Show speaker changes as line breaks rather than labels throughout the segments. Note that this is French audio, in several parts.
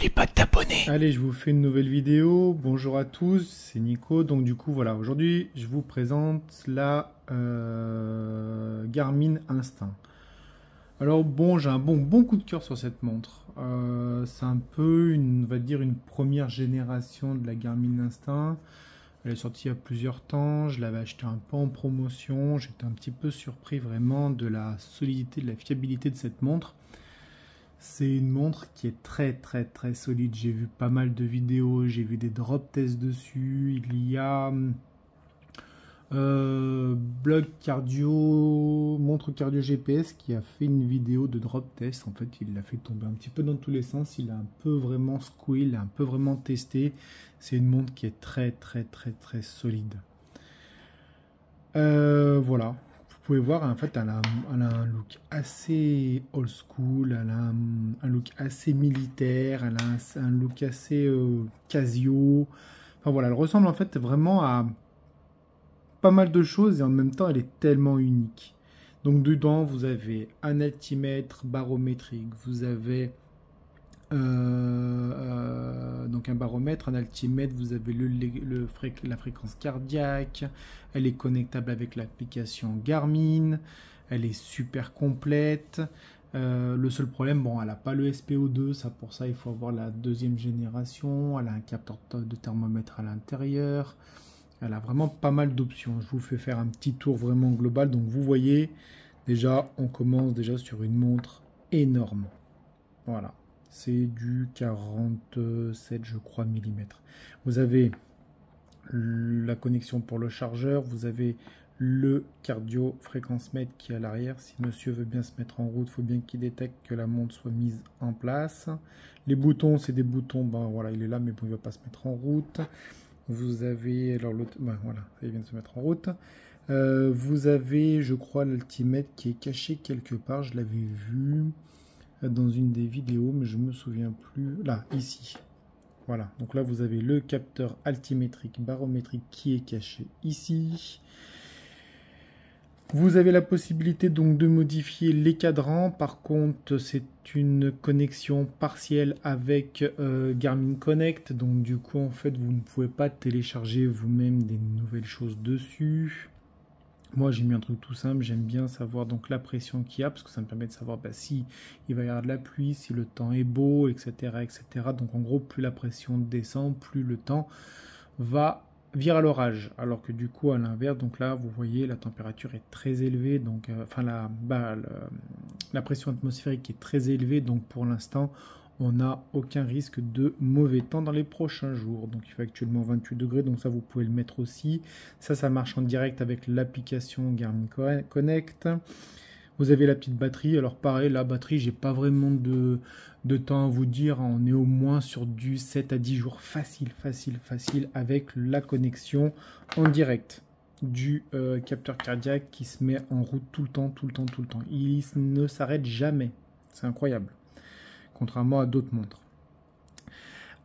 N'oublie pas de t'abonner.
Allez, je vous fais une nouvelle vidéo. Bonjour à tous, c'est Nico. Donc du coup, voilà, aujourd'hui, je vous présente la Garmin Instinct. Alors bon, j'ai un bon coup de cœur sur cette montre. C'est un peu, on va dire, une première génération de la Garmin Instinct. Elle est sortie il y a plusieurs temps. Je l'avais acheté un peu en promotion. J'étais un petit peu surpris vraiment de la solidité, de la fiabilité de cette montre. C'est une montre qui est très solide. J'ai vu pas mal de vidéos, j'ai vu des drop tests dessus. Il y a Blog Cardio, montre cardio GPS qui a fait une vidéo de drop test. En fait, il l'a fait tomber un petit peu dans tous les sens. Il a un peu vraiment secoué, il a un peu vraiment testé. C'est une montre qui est très solide. Voilà. Vous pouvez voir, en fait, elle a un look assez old school, elle a un look assez militaire, elle a un look assez Casio. Enfin voilà, elle ressemble en fait vraiment à pas mal de choses et en même temps, elle est tellement unique. Donc dedans, vous avez un altimètre barométrique, vous avez donc un baromètre, un altimètre, vous avez la fréquence cardiaque, elle est connectable avec l'application Garmin, elle est super complète. Le seul problème, bon, elle n'a pas le SPO2, ça pour ça il faut avoir la deuxième génération, elle a un capteur de thermomètre à l'intérieur, elle a vraiment pas mal d'options. Je vous fais faire un petit tour vraiment global, donc vous voyez, déjà on commence déjà sur une montre énorme, voilà. C'est du 47, je crois, millimètres. Vous avez la connexion pour le chargeur. Vous avez le cardio fréquence mètre qui est à l'arrière. Si monsieur veut bien se mettre en route, il faut bien qu'il détecte que la montre soit mise en place. Les boutons, c'est des boutons. Ben voilà, il est là, mais bon, il ne va pas se mettre en route. Vous avez, alors l'autre, ben voilà, il vient de se mettre en route. Vous avez, je crois, l'altimètre qui est caché quelque part. Je l'avais vu dans une des vidéos, mais je me souviens plus. Là, ici. Voilà. Donc là, vous avez le capteur altimétrique, barométrique qui est caché ici. Vous avez la possibilité donc de modifier les cadrans. Par contre, c'est une connexion partielle avec Garmin Connect. Donc du coup, en fait, vous ne pouvez pas télécharger vous-même des nouvelles choses dessus. Moi, j'ai mis un truc tout simple, j'aime bien savoir donc la pression qu'il y a, parce que ça me permet de savoir si il va y avoir de la pluie, si le temps est beau, etc., etc. Donc en gros, plus la pression descend, plus le temps va virer à l'orage. Alors que du coup, à l'inverse, donc là, vous voyez, la température est très élevée, donc la pression atmosphérique est très élevée, donc pour l'instant, on n'a aucun risque de mauvais temps dans les prochains jours. Donc il fait actuellement 28 degrés, donc ça vous pouvez le mettre aussi. Ça marche en direct avec l'application Garmin Connect. Vous avez la petite batterie. Alors pareil, la batterie, j'ai pas vraiment de temps à vous dire. On est au moins sur du 7 à 10 jours facile avec la connexion en direct du capteur cardiaque qui se met en route tout le temps. Il ne s'arrête jamais. C'est incroyable. Contrairement à d'autres montres.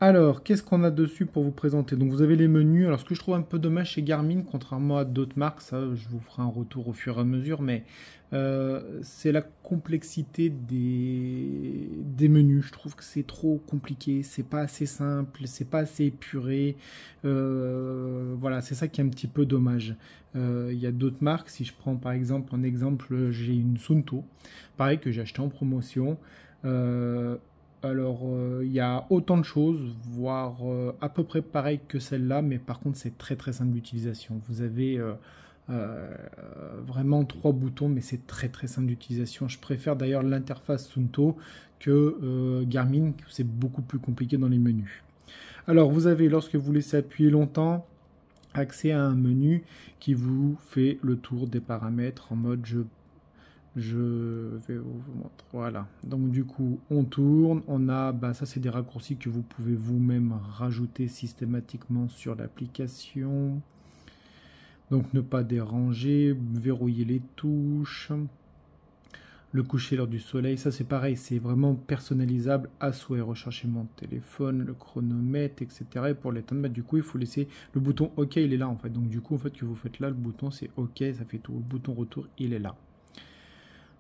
Alors, qu'est-ce qu'on a dessus pour vous présenter? Donc, vous avez les menus. Alors, ce que je trouve un peu dommage chez Garmin, contrairement à d'autres marques, ça, je vous ferai un retour au fur et à mesure, mais c'est la complexité des menus. Je trouve que c'est trop compliqué, c'est pas assez simple, c'est pas assez épuré. Voilà, c'est ça qui est un petit peu dommage. Il y a d'autres marques. Si je prends par exemple un exemple, j'ai une Suunto, pareil que j'ai acheté en promotion. Il y a autant de choses, voire à peu près pareil que celle-là, mais par contre c'est très simple d'utilisation. Vous avez vraiment 3 boutons, mais c'est très simple d'utilisation. Je préfère d'ailleurs l'interface Suunto que Garmin, c'est beaucoup plus compliqué dans les menus. Alors vous avez, lorsque vous laissez appuyer longtemps, accès à un menu qui vous fait le tour des paramètres en mode je vais vous montrer. Voilà. Donc du coup, on tourne. On a, ça c'est des raccourcis que vous pouvez vous-même rajouter systématiquement sur l'application. Donc ne pas déranger, verrouiller les touches. Le coucher, l'heure du soleil, ça c'est pareil, c'est vraiment personnalisable à souhait. Rechercher mon téléphone, le chronomètre, etc. Et pour l'éteindre, du coup, il faut laisser le bouton OK, il est là en fait. Donc du coup, en fait, que vous faites là, le bouton c'est OK, ça fait tout. Le bouton retour, il est là.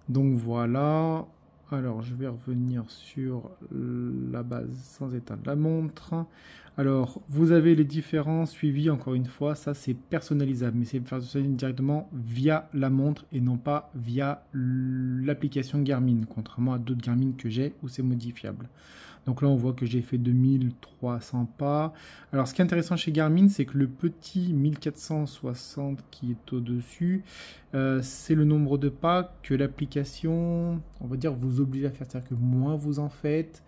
Donc voilà, Alors, je vais revenir sur la base sans éteindre la montre. Alors, vous avez les différents suivis, encore une fois, ça c'est personnalisable, mais c'est personnalisable directement via la montre et non pas via l'application Garmin, contrairement à d'autres Garmin que j'ai où c'est modifiable. Donc là, on voit que j'ai fait 2300 pas. Alors, ce qui est intéressant chez Garmin, c'est que le petit 1460 qui est au-dessus, c'est le nombre de pas que l'application, on va dire, vous oblige à faire. C'est-à-dire que moins vous en faites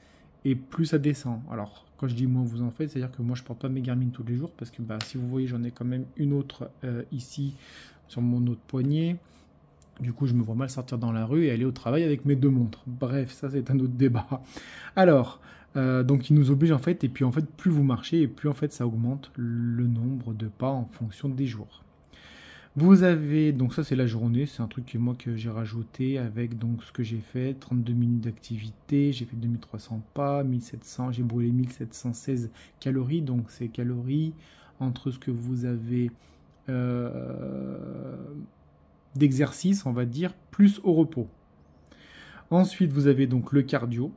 et plus ça descend. Alors, quand je dis moins vous en faites, c'est-à-dire que moi, je ne porte pas mes Garmin tous les jours parce que si vous voyez, j'en ai quand même une autre ici sur mon autre poignet. Du coup, je me vois mal sortir dans la rue et aller au travail avec mes deux montres. Bref, ça c'est un autre débat. Alors, donc il nous oblige en fait, et puis en fait, plus vous marchez, et plus en fait ça augmente le nombre de pas en fonction des jours. Vous avez, donc ça c'est la journée, c'est un truc que moi que j'ai rajouté avec donc ce que j'ai fait, 32 minutes d'activité, j'ai fait 2300 pas, 1700, j'ai brûlé 1716 calories, donc c'est calories entre ce que vous avez d'exercice, on va dire, plus au repos. Ensuite, vous avez donc le cardio.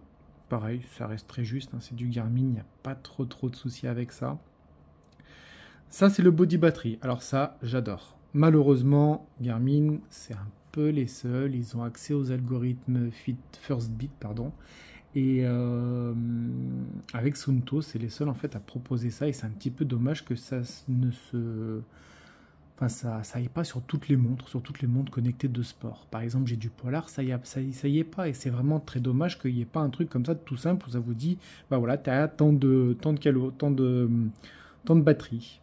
Pareil, ça reste très juste, hein, c'est du Garmin, il n'y a pas trop de soucis avec ça. Ça, c'est le body battery. Alors ça, j'adore. Malheureusement, Garmin, c'est un peu les seuls. Ils ont accès aux algorithmes Firstbeat, pardon. Et avec Suunto, c'est les seuls en fait à proposer ça. Et c'est un petit peu dommage que ça ne se... Enfin, ça y est pas sur toutes les montres connectées de sport. Par exemple, j'ai du Polar, ça y est pas. Et c'est vraiment très dommage qu'il n'y ait pas un truc comme ça tout simple où ça vous dit, bah voilà, tu as tant de batterie.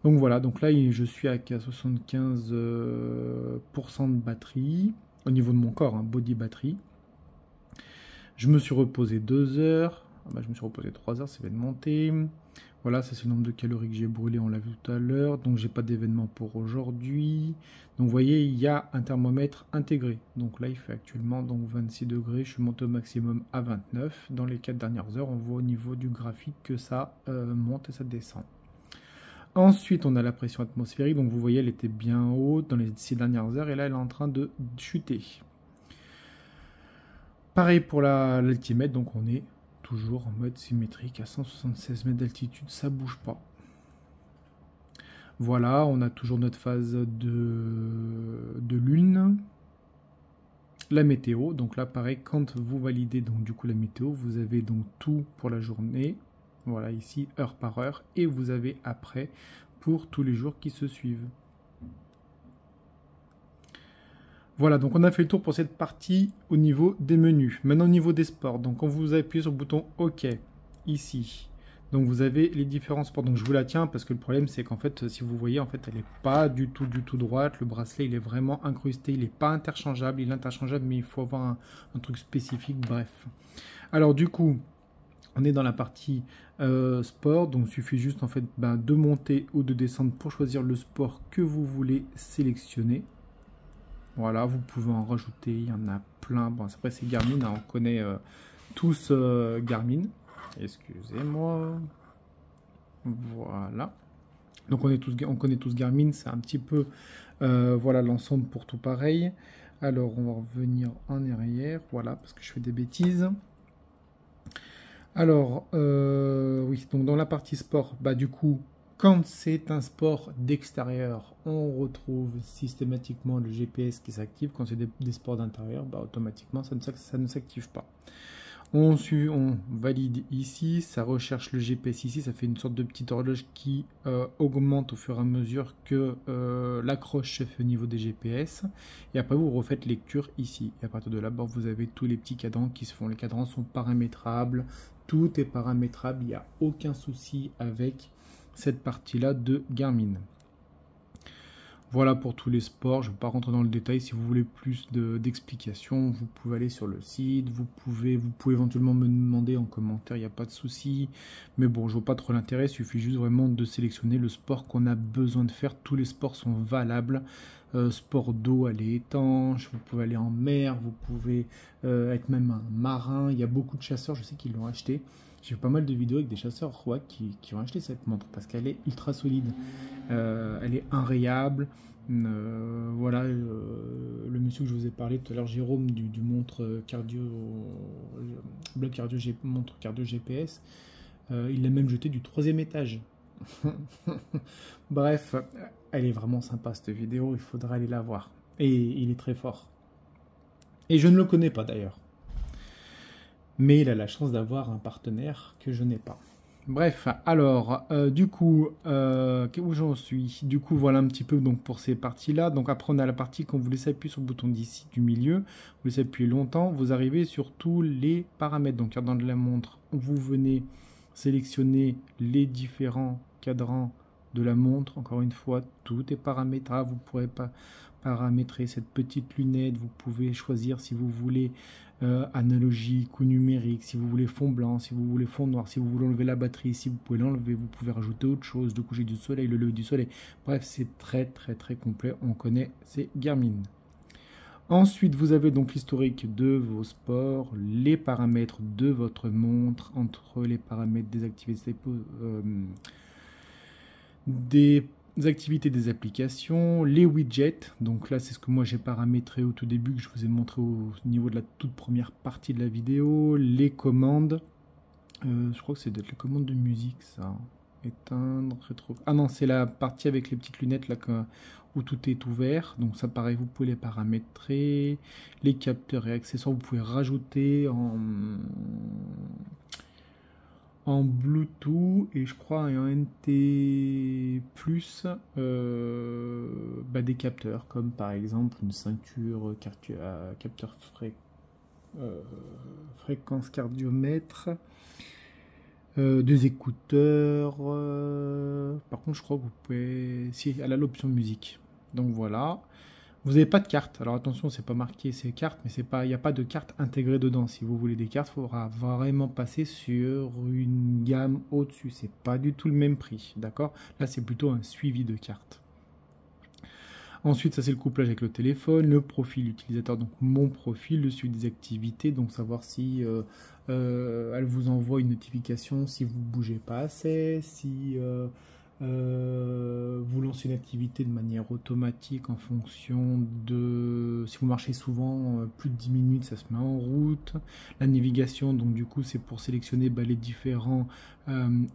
Donc voilà, donc là, je suis à 75% de batterie au niveau de mon corps, hein, body batterie. Je me suis reposé 2 heures. Je me suis reposé 3 heures, ça va de monter. Voilà, ça c'est le nombre de calories que j'ai brûlé, on l'a vu tout à l'heure. Donc j'ai pas d'événement pour aujourd'hui. Donc vous voyez, il y a un thermomètre intégré. Donc là, il fait actuellement donc 26 degrés. Je suis monté au maximum à 29. Dans les 4 dernières heures, on voit au niveau du graphique que ça monte et ça descend. Ensuite, on a la pression atmosphérique. Donc vous voyez, elle était bien haute dans les 6 dernières heures. Et là, elle est en train de chuter. Pareil pour l'altimètre. Donc on est toujours en mode symétrique à 176 mètres d'altitude, ça bouge pas. Voilà, on a toujours notre phase de lune. La météo, donc là pareil, quand vous validez donc du coup la météo, vous avez donc tout pour la journée. Voilà ici, heure par heure, et vous avez après pour tous les jours qui se suivent. Voilà, donc on a fait le tour pour cette partie au niveau des menus. Maintenant au niveau des sports, donc quand vous appuyez sur le bouton OK, ici, donc vous avez les différents sports. Donc je vous la tiens parce que le problème c'est qu'en fait, si vous voyez, en fait elle n'est pas du tout droite. Le bracelet il est vraiment incrusté, il n'est pas interchangeable. Il est interchangeable mais il faut avoir un truc spécifique, bref. Alors du coup, on est dans la partie sport, donc il suffit juste en fait de monter ou de descendre pour choisir le sport que vous voulez sélectionner. Voilà, vous pouvez en rajouter, il y en a plein. Bon, après c'est Garmin, hein, on connaît tous Garmin. Excusez-moi. Voilà. Donc on connaît tous Garmin, c'est un petit peu voilà l'ensemble pour tout pareil. Alors on va revenir en arrière, voilà, parce que je fais des bêtises. Alors, oui, donc dans la partie sport, du coup, quand c'est un sport d'extérieur, on retrouve systématiquement le GPS qui s'active. Quand c'est des sports d'intérieur, automatiquement, ça ne s'active pas. On valide ici, ça recherche le GPS ici, ça fait une sorte de petite horloge qui augmente au fur et à mesure que l'accroche se fait au niveau des GPS. Et après, vous refaites lecture ici. Et à partir de là, vous avez tous les petits cadrans qui se font. Les cadrans sont paramétrables, tout est paramétrable, il n'y a aucun souci avec cette partie-là de Garmin. Voilà pour tous les sports, je ne vais pas rentrer dans le détail. Si vous voulez plus d'explications, vous pouvez aller sur le site, vous pouvez éventuellement me demander en commentaire, il n'y a pas de souci. Mais bon, je ne vois pas trop l'intérêt, il suffit juste vraiment de sélectionner le sport qu'on a besoin de faire. Tous les sports sont valables. Sport d'eau, elle est étanche, vous pouvez aller en mer, vous pouvez être même un marin. Il y a beaucoup de chasseurs, je sais qu'ils l'ont acheté. J'ai pas mal de vidéos avec des chasseurs roi qui ont acheté cette montre parce qu'elle est ultra solide. Elle est inrayable. Voilà, le monsieur que je vous ai parlé tout à l'heure, Jérôme, du montre cardio, bloc cardio, montre cardio GPS, il l'a même jeté du 3e étage. Bref, elle est vraiment sympa cette vidéo, il faudra aller la voir. Et il est très fort. Et je ne le connais pas d'ailleurs. Mais il a la chance d'avoir un partenaire que je n'ai pas. Bref, alors, du coup, où j'en suis? Du coup, voilà un petit peu donc, pour ces parties-là. Donc après, on a la partie quand vous laissez appuyer sur le bouton d'ici du milieu, vous laissez appuyer longtemps, vous arrivez sur tous les paramètres. Donc, dans la montre, vous venez sélectionner les différents cadrans de la montre. Encore une fois, tout est paramétrable. Vous pourrez pas paramétrer cette petite lunette. Vous pouvez choisir si vous voulez analogique ou numérique, si vous voulez fond blanc, si vous voulez fond noir, si vous voulez enlever la batterie, si vous pouvez l'enlever, vous pouvez rajouter autre chose, le coucher du soleil, le lever du soleil. Bref, c'est très complet. On connaît, c'est Garmin. Ensuite, vous avez donc l'historique de vos sports, les paramètres de votre montre, entre les paramètres des activités, des activités des applications, les widgets. Donc là, c'est ce que moi j'ai paramétré au tout début, que je vous ai montré au niveau de la toute première partie de la vidéo. Les commandes. Je crois que c'est peut-être les commandes de musique, ça. Éteindre, rétro... Ah non, c'est la partie avec les petites lunettes là où tout est ouvert. Donc ça, pareil, vous pouvez les paramétrer. Les capteurs et accessoires, vous pouvez rajouter en Bluetooth et je crois en NT+, des capteurs comme par exemple une ceinture capteur fréquence cardiomètre, des écouteurs. Par contre, je crois que vous pouvez... Si, elle a l'option musique. Donc voilà. Vous n'avez pas de carte. Alors attention, c'est pas marqué ces cartes, mais c'est pas, il n'y a pas de carte intégrée dedans. Si vous voulez des cartes, il faudra vraiment passer sur une gamme au-dessus. C'est pas du tout le même prix, d'accord? Là, c'est plutôt un suivi de cartes. Ensuite, ça c'est le couplage avec le téléphone, le profil utilisateur, donc mon profil, le suivi des activités, donc savoir si elle vous envoie une notification si vous bougez pas assez, si vous lancez une activité de manière automatique en fonction de... Si vous marchez souvent, plus de 10 minutes, ça se met en route. La navigation, donc du coup, c'est pour sélectionner les différents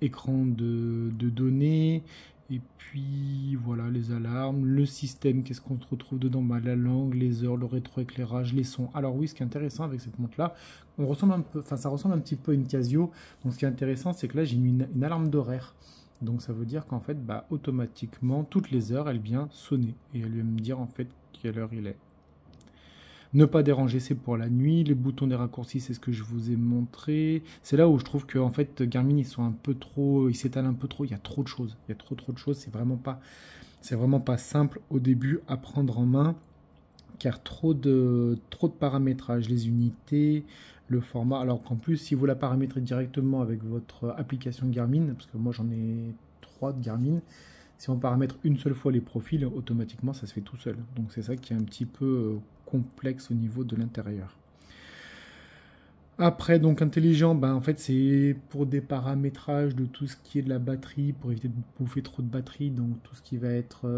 écrans de données. Et puis, voilà, les alarmes, le système, qu'est-ce qu'on retrouve dedans? La langue, les heures, le rétroéclairage, les sons. Alors oui, ce qui est intéressant avec cette montre-là, ça ressemble un petit peu à une Casio. Donc ce qui est intéressant, c'est que là, j'ai mis une alarme d'horaire. Donc ça veut dire qu'en fait, automatiquement, toutes les heures, elle vient sonner. Et elle vient me dire en fait quelle heure il est. Ne pas déranger, c'est pour la nuit. Les boutons des raccourcis, c'est ce que je vous ai montré. C'est là où je trouve que en fait, Garmin, ils s'étalent un peu trop. Il y a trop de choses. Il y a trop de choses. C'est vraiment pas simple au début à prendre en main, car trop de paramétrage, les unités, le format. Alors qu'en plus, si vous la paramétrez directement avec votre application Garmin, parce que moi j'en ai 3 de Garmin, si on paramètre une seule fois les profils, automatiquement ça se fait tout seul. Donc c'est ça qui est un petit peu complexe au niveau de l'intérieur. Après, donc intelligent, en fait c'est pour des paramétrages de tout ce qui est de la batterie, pour éviter de bouffer trop de batterie, donc tout ce qui va être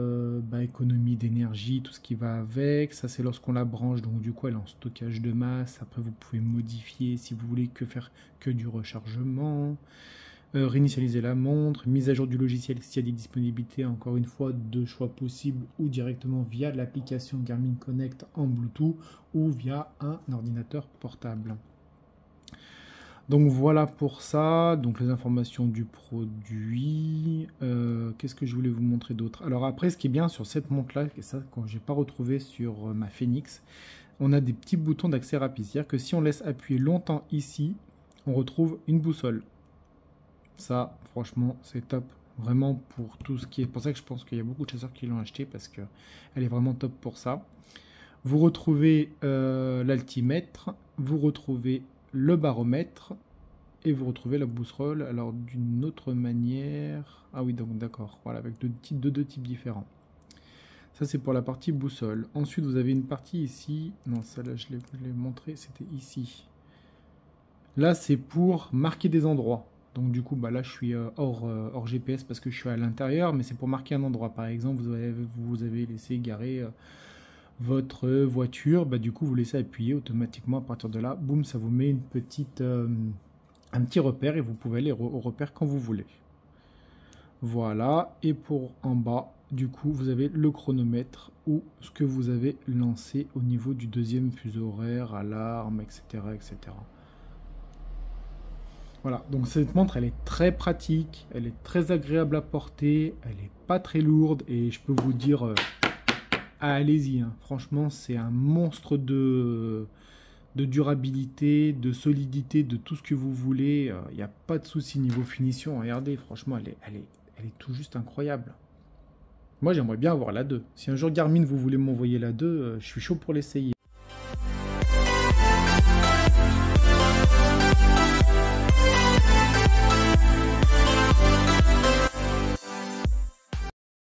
économie d'énergie, tout ce qui va avec. Ça c'est lorsqu'on la branche, donc du coup elle est en stockage de masse. Après vous pouvez modifier si vous voulez faire que du rechargement. Réinitialiser la montre, mise à jour du logiciel s'il y a des disponibilités, encore une fois, 2 choix possibles, ou directement via l'application Garmin Connect en Bluetooth, ou via un ordinateur portable. Donc voilà pour ça, donc les informations du produit. Qu'est-ce que je voulais vous montrer d'autre? Alors après, ce qui est bien sur cette montre-là, et ça quand j'ai pas retrouvé sur ma Phoenix, on a des petits boutons d'accès rapide. C'est-à-dire que si on laisse appuyer longtemps ici, on retrouve une boussole. Ça, franchement, c'est top. Vraiment pour tout ce qui est... pour ça que je pense qu'il y a beaucoup de chasseurs qui l'ont acheté parce qu'elle est vraiment top pour ça. Vous retrouvez l'altimètre, vous retrouvez le baromètre et vous retrouvez la boussole. Alors d'une autre manière... Ah oui, donc d'accord. Voilà, avec deux types différents. Ça, c'est pour la partie boussole. Ensuite, vous avez une partie ici. Non, ça là, je l'ai montré, c'était ici. Là, c'est pour marquer des endroits. Donc du coup, bah là, je suis hors GPS parce que je suis à l'intérieur, mais c'est pour marquer un endroit. Par exemple, vous avez laissé garer votre voiture, bah du coup, vous laissez appuyer automatiquement à partir de là. Boum, ça vous met un petit repère et vous pouvez aller au repère quand vous voulez. Voilà, et pour en bas, du coup, vous avez le chronomètre ou ce que vous avez lancé au niveau du deuxième fuseau horaire, alarme, etc., etc. Voilà, donc cette montre, elle est très pratique, elle est très agréable à porter, elle est pas très lourde et je peux vous dire, allez-y, hein. Franchement, c'est un monstre de durabilité, de solidité, de tout ce que vous voulez. Il n'y a pas de souci niveau finition. Regardez, franchement, elle est tout juste incroyable. Moi, j'aimerais bien avoir la 2. Si un jour Garmin, vous voulez m'envoyer la 2, je suis chaud pour l'essayer.